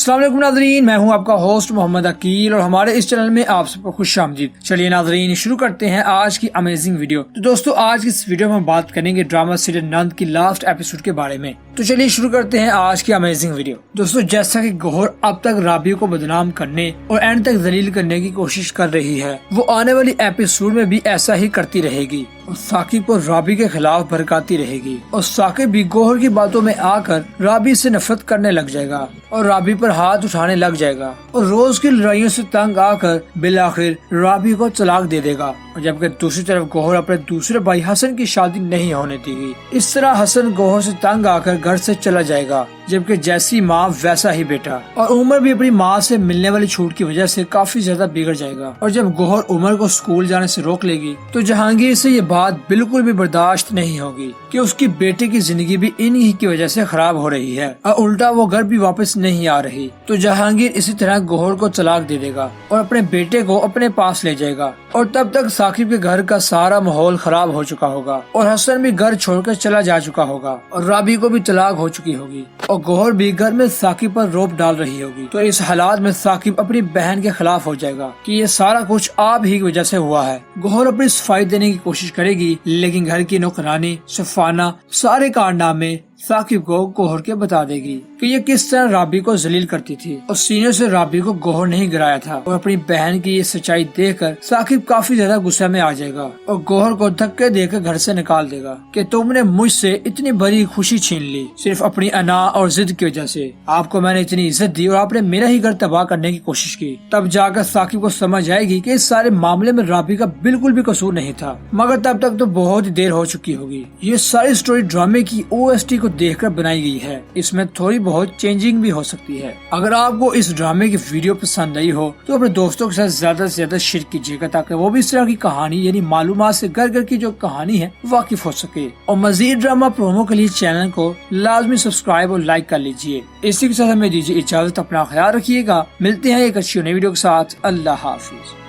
अस्सलाम वालेकुम नाज़रीन, मैं हूं आपका होस्ट मोहम्मद अकील और हमारे इस चैनल में आप सबको खुश आमदीद। चलिए नाज़रीन शुरू करते हैं आज की अमेजिंग वीडियो। तो दोस्तों आज की इस वीडियो में हम बात करेंगे ड्रामा सीरियल नंद की लास्ट एपिसोड के बारे में। तो चलिए शुरू करते हैं आज की अमेजिंग वीडियो। दोस्तों जैसा कि गौहर अब तक राबी को बदनाम करने और एंड तक जलील करने की कोशिश कर रही है, वो आने वाली एपिसोड में भी ऐसा ही करती रहेगी और साकिब को राबी के खिलाफ भड़काती रहेगी और साकिब भी गौहर की बातों में आकर राबी से नफरत करने लग जाएगा और राबी पर हाथ उठाने लग जाएगा और रोज की लड़ाइयों से तंग आकर बिलाखिर राबी को तलाक दे देगा। और जबकि दूसरी तरफ गौहर अपने दूसरे भाई हसन की शादी नहीं होने देगी। इस तरह हसन गौहर से तंग आकर घर से चला जाएगा, जबकि जैसी माँ वैसा ही बेटा। और उमर भी अपनी माँ से मिलने वाली छूट की वजह से काफी ज्यादा बिगड़ जाएगा। और जब गौहर उमर को स्कूल जाने से रोक लेगी तो जहांगीर से ये बात बिल्कुल भी बर्दाश्त नहीं होगी कि उसकी बेटे की जिंदगी भी इन्हीं की वजह से खराब हो रही है और उल्टा वो घर भी वापस नहीं आ रही। तो जहांगीर इसी तरह गौहर को तलाक दे देगा और अपने बेटे को अपने पास ले जाएगा। और तब तक साकिब के घर का सारा माहौल खराब हो चुका होगा और हसन भी घर छोड़कर चला जा चुका होगा और राबी को भी तलाक हो चुकी होगी और गौहर भी घर में साकिब पर रोब डाल रही होगी। तो इस हालात में साकिब अपनी बहन के खिलाफ हो जाएगा कि ये सारा कुछ आप ही की वजह से हुआ है। गौहर अपनी सफाई देने की कोशिश करेगी, लेकिन घर की नौकरानी सफाना सारे कारनामे साकिब को गौहर के बता देगी कि ये किस तरह राबी को जलील करती थी और सीने से राबी को गौहर नहीं गिराया था। और अपनी बहन की ये सच्चाई देखकर साकिब काफी ज्यादा गुस्से में आ जाएगा और गौहर को धक्के देकर घर से निकाल देगा कि तुमने मुझसे इतनी बड़ी खुशी छीन ली सिर्फ अपनी अना और जिद की वजह से। आपको मैंने इतनी इज्जत दी और आपने मेरा ही घर तबाह करने की कोशिश की। तब जाकर साकिब को समझ आएगी कि इस सारे मामले में राबी का बिल्कुल भी कसूर नहीं था, मगर तब तक तो बहुत ही देर हो चुकी होगी। ये सारी स्टोरी ड्रामे की OST को देखकर बनाई गई है। इसमें थोड़ी बहुत चेंजिंग भी हो सकती है। अगर आपको इस ड्रामे की वीडियो पसंद आई हो तो अपने दोस्तों के साथ ज्यादा से ज्यादा शेयर कीजिएगा ताकि वो भी इस तरह की कहानी यानी मालूमात से घर घर की जो कहानी है वाकिफ हो सके। और मजीद ड्रामा प्रोमो के लिए चैनल को लाजमी सब्सक्राइब और लाइक कर लीजिए। इसी के साथ हमें दीजिए इजाजत, अपना ख्याल रखिएगा। मिलते हैं एक अच्छी नई वीडियो के साथ। अल्लाह हाफिज।